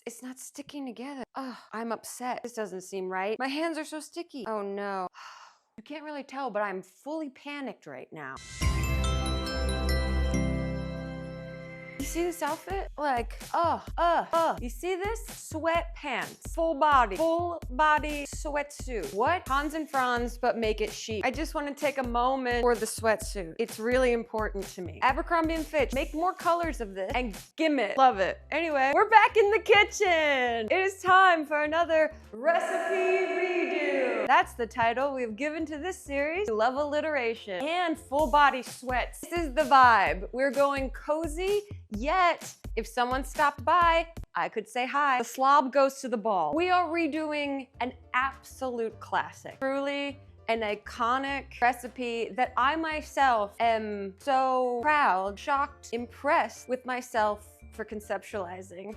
it's not sticking together. Oh, I'm upset. This doesn't seem right. My hands are so sticky. Oh no. You can't really tell, but I'm fully panicked right now. You see this outfit? Like, you see this? Sweatpants, full body sweatsuit. What? Hans and Franz, but make it chic. I just want to take a moment for the sweatsuit. It's really important to me. Abercrombie & Fitch, make more colors of this and gimme it. Love it. Anyway, we're back in the kitchen. It is time for another recipe redo. That's the title we've given to this series. We love alliteration and full body sweats. This is the vibe. We're going cozy, yet if someone stopped by, I could say hi. The slob goes to the ball. We are redoing an absolute classic. Truly an iconic recipe that I myself am so proud, shocked, impressed with myself for conceptualizing.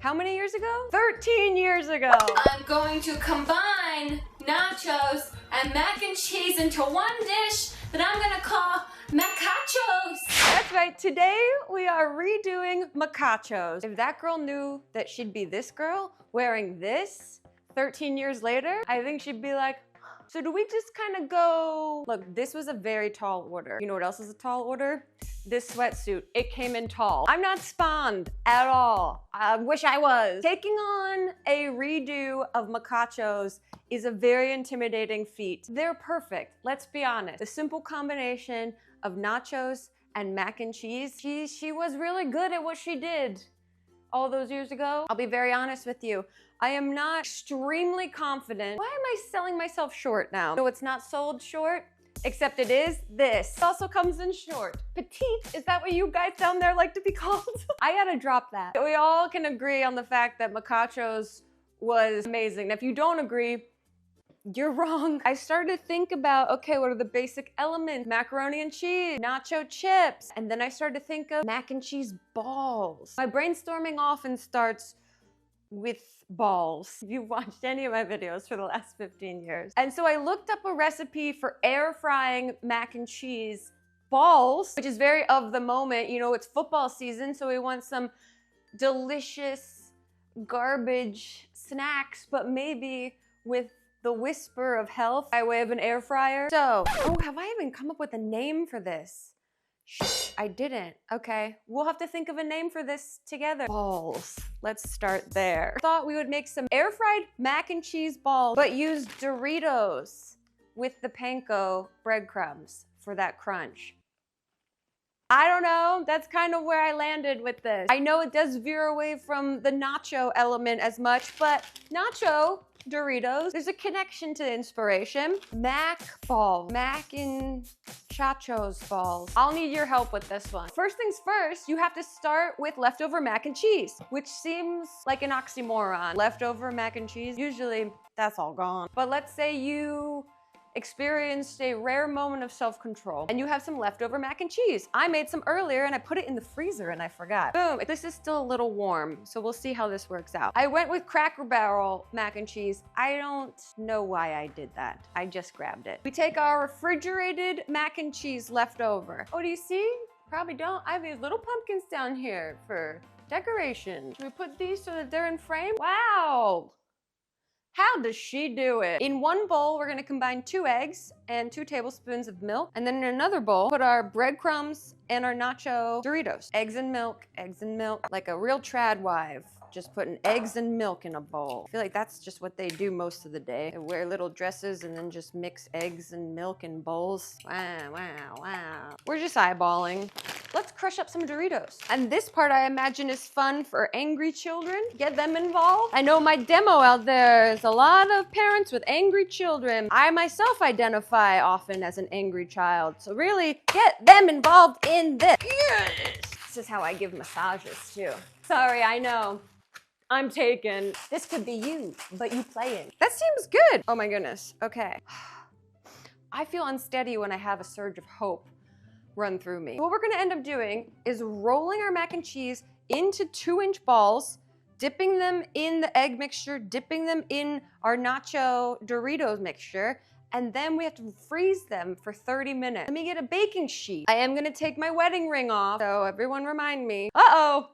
How many years ago? 13 years ago. I'm going to combine nachos and mac and cheese into one dish that I'm gonna call MACACHOS. That's right, today we are redoing MACACHOS. If that girl knew that she'd be this girl wearing this 13 years later, I think she'd be like, so do we just kind of go, look, this was a very tall order. You know what else is a tall order? This sweatsuit, it came in tall. I'm not spawned at all. I wish I was. Taking on a redo of MACACHOS is a very intimidating feat. They're perfect, let's be honest. The simple combination of nachos and mac and cheese, she was really good at what she did all those years ago. I'll be very honest with you. I am not extremely confident. Why am I selling myself short now? No, it's not sold short, except it is this. It also comes in short. Petite, is that what you guys down there like to be called? I gotta drop that. We all can agree on the fact that MACACHOS was amazing. If you don't agree, you're wrong. I started to think about, okay, what are the basic elements? Macaroni and cheese, nacho chips. And then I started to think of mac and cheese balls. My brainstorming often starts with balls. If you've watched any of my videos for the last 15 years. And so I looked up a recipe for air frying mac and cheese balls, which is very of the moment. You know, it's football season, so we want some delicious garbage snacks, but maybe with the whisper of health by way of an air fryer. So, oh, have I even come up with a name for this? Shh, I didn't. Okay, we'll have to think of a name for this together. Balls. Let's start there. Thought we would make some air fried mac and cheese balls, but use Doritos with the panko breadcrumbs for that crunch. I don't know, that's kind of where I landed with this. I know it does veer away from the nacho element as much, but nacho, Doritos, there's a connection to inspiration. Mac ball, mac and chachos balls. I'll need your help with this one. First things first, you have to start with leftover mac and cheese, which seems like an oxymoron. Leftover mac and cheese, usually that's all gone. But let's say you experienced a rare moment of self-control and you have some leftover mac and cheese. I made some earlier and I put it in the freezer and I forgot. Boom, this is still a little warm, so we'll see how this works out. I went with Cracker Barrel mac and cheese. I don't know why I did that. I just grabbed it. We take our refrigerated mac and cheese left over. Oh, do you see? Probably don't. I have these little pumpkins down here for decoration. Should we put these so that they're in frame? Wow. How does she do it? In one bowl, we're gonna combine 2 eggs and 2 tablespoons of milk. And then in another bowl, put our breadcrumbs and our nacho Doritos. Eggs and milk, like a real trad wife. Just putting eggs and milk in a bowl. I feel like that's just what they do most of the day. They wear little dresses and then just mix eggs and milk in bowls. Wow, wow, wow. We're just eyeballing. Let's crush up some Doritos. And this part I imagine is fun for angry children. Get them involved. I know my demo out there is a lot of parents with angry children. I myself identify often as an angry child. So really get them involved in this. Yes! This is how I give massages too. Sorry, I know. I'm taken. This could be you, but you playing. That seems good. Oh my goodness, okay. I feel unsteady when I have a surge of hope run through me. What we're gonna end up doing is rolling our mac and cheese into 2-inch balls, dipping them in the egg mixture, dipping them in our nacho Doritos mixture, and then we have to freeze them for 30 minutes. Let me get a baking sheet. I am gonna take my wedding ring off, so everyone remind me. Uh-oh.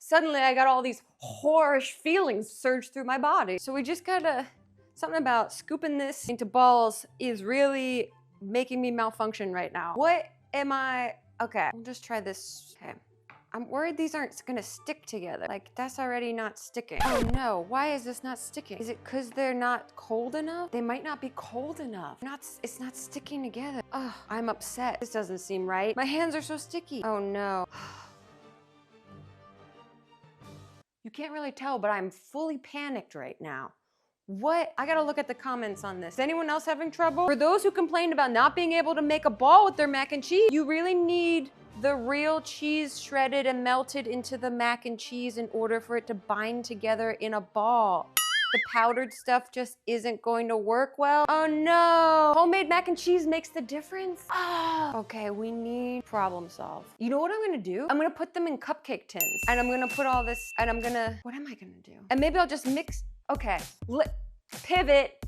suddenly I got all these whorish feelings surge through my body. So we just gotta, something about scooping this into balls is really making me malfunction right now. What am I, okay, we'll just try this, okay. I'm worried these aren't gonna stick together. Like, that's already not sticking. Oh no, why is this not sticking? Is it because they're not cold enough? They might not be cold enough. It's not sticking together. Oh, I'm upset. This doesn't seem right. My hands are so sticky. Oh no. You can't really tell, but I'm fully panicked right now. What? I gotta look at the comments on this. Is anyone else having trouble? For those who complained about not being able to make a ball with their mac and cheese, you really need the real cheese shredded and melted into the mac and cheese in order for it to bind together in a ball. The powdered stuff just isn't going to work well. Oh no! Homemade mac and cheese makes the difference? Oh, okay, we need problem solve. You know what I'm gonna do? I'm gonna put them in cupcake tins. And I'm gonna put all this, and I'm gonna, what am I gonna do? And maybe I'll just mix, okay, pivot.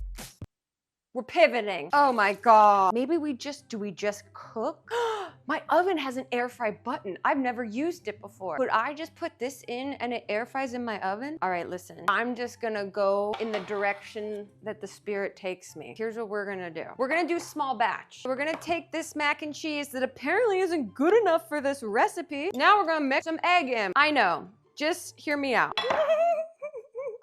We're pivoting. Oh my God. Maybe do we just cook? My oven has an air fry button. I've never used it before. Could I just put this in and it air fries in my oven? All right, listen. I'm just gonna go in the direction that the spirit takes me. Here's what we're gonna do. We're gonna do small batch. We're gonna take this mac and cheese that apparently isn't good enough for this recipe. Now we're gonna mix some egg in. I know, just hear me out.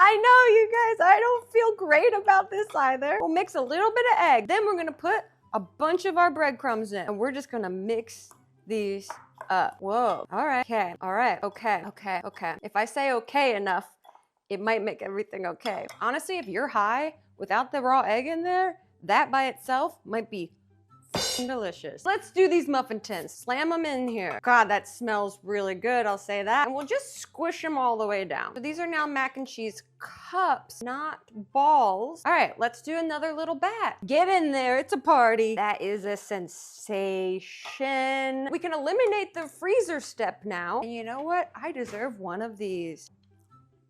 I know, you guys, I don't feel great about this either. We'll mix a little bit of egg. Then we're gonna put a bunch of our breadcrumbs in, and we're just gonna mix these up. Whoa, all right, okay, all right, okay, okay, okay. If I say okay enough, it might make everything okay. Honestly, if you're high without the raw egg in there, that by itself might be delicious. Let's do these muffin tins. Slam them in here. God, that smells really good, I'll say that. And we'll just squish them all the way down. So these are now mac and cheese cups, not balls. All right, let's do another little batch. Get in there, it's a party. That is a sensation. We can eliminate the freezer step now. And you know what? I deserve one of these.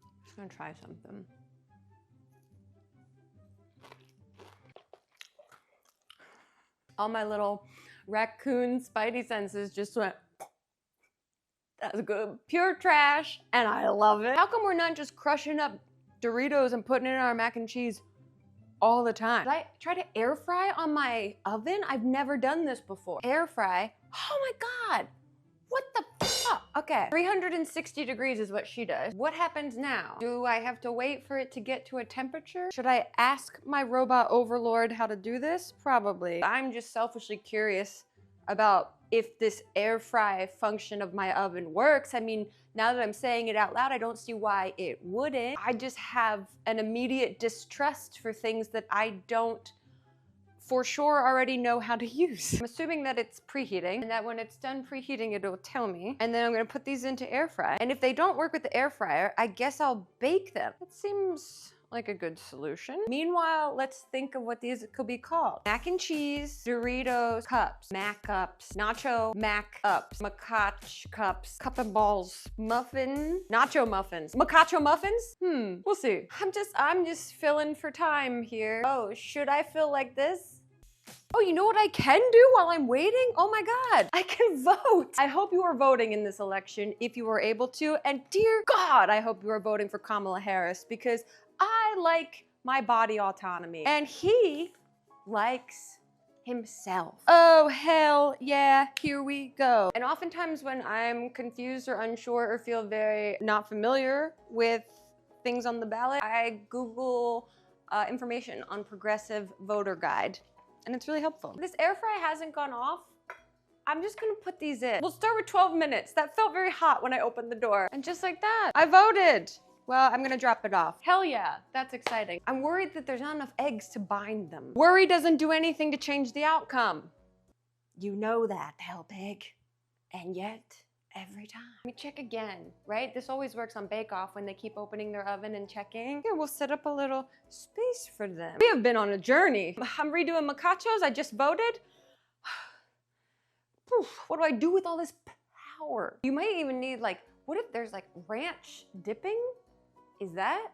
I'm just gonna try something. All my little raccoon spidey senses just went, that's good. Pure trash, and I love it. How come we're not just crushing up Doritos and putting it in our mac and cheese all the time? Did I try to air fry on my oven? I've never done this before. Air fry, oh my God, what the fuck? Okay, 360 degrees is what she does. What happens now? Do I have to wait for it to get to a temperature? Should I ask my robot overlord how to do this? Probably. I'm just selfishly curious about if this air fry function of my oven works. I mean, now that I'm saying it out loud, I don't see why it wouldn't. I just have an immediate distrust for things that I don't for sure already know how to use. I'm assuming that it's preheating and that when it's done preheating, it'll tell me. And then I'm gonna put these into air fry. And if they don't work with the air fryer, I guess I'll bake them. That seems like a good solution. Meanwhile, let's think of what these could be called. Mac and cheese, Doritos cups, Mac ups, nacho Mac ups, macach cups, cup and balls, muffin, nacho muffins, macacho muffins? We'll see. I'm just filling for time here. Oh, should I feel like this? Oh, you know what I can do while I'm waiting? Oh my God, I can vote. I hope you are voting in this election if you were able to. And dear God, I hope you are voting for Kamala Harris because I like my body autonomy and he likes himself. Oh, hell yeah, here we go. And oftentimes when I'm confused or unsure or feel very not familiar with things on the ballot, I Google information on Progressive Voter Guide. And it's really helpful. This air fry hasn't gone off. I'm just gonna put these in. We'll start with 12 minutes. That felt very hot when I opened the door. And just like that, I voted. Well, I'm gonna drop it off. Hell yeah, that's exciting. I'm worried that there's not enough eggs to bind them. Worry doesn't do anything to change the outcome. You know that, Helbig. And yet, every time. Let me check again, right? This always works on Bake Off when they keep opening their oven and checking. Here, we'll set up a little space for them. We have been on a journey. I'm redoing MACACHOS, I just voted. What do I do with all this power? You might even need like, what if there's like ranch dipping? Is that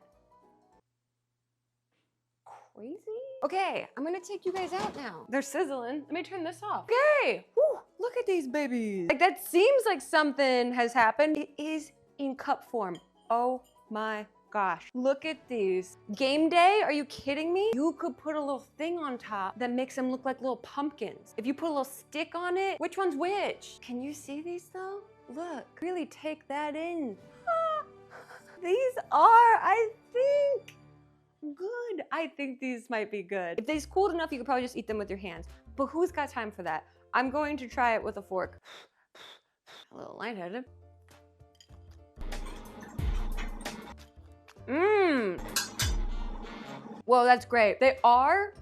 crazy? Okay, I'm gonna take you guys out now. They're sizzling. Let me turn this off. Okay, whew, look at these babies. Like that seems like something has happened. It is in cup form. Oh my gosh. Look at these. Game day? Are you kidding me? You could put a little thing on top that makes them look like little pumpkins. If you put a little stick on it, which one's which? Can you see these though? Look, really take that in. These are, I think, good. I think these might be good. If these cooled enough, you could probably just eat them with your hands. But who's got time for that? I'm going to try it with a fork. A little lightheaded. Mmm. Whoa, that's great. They are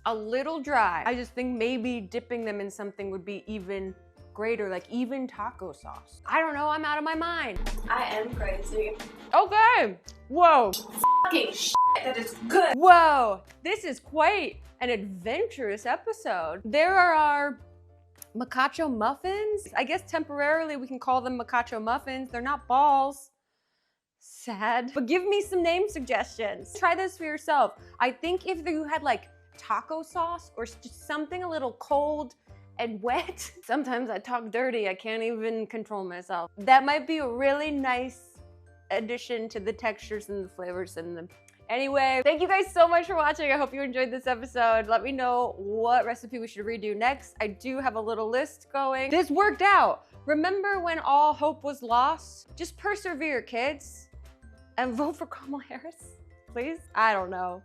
a little dry. I just think maybe dipping them in something would be even greater, like even taco sauce. I don't know, I'm out of my mind. I am crazy. Okay. Whoa. Fucking shit, that is good. Whoa. This is quite an adventurous episode. There are our macacho muffins. I guess temporarily we can call them macacho muffins. They're not balls. Sad. But give me some name suggestions. Try this for yourself. I think if you had like taco sauce or just something a little cold and wet. Sometimes I talk dirty. I can't even control myself. That might be a really nice addition to the textures and the flavors in them. Anyway, thank you guys so much for watching. I hope you enjoyed this episode. Let me know what recipe we should redo next. I do have a little list going. This worked out. Remember when all hope was lost? Just persevere, kids. And vote for Kamala Harris, please? I don't know.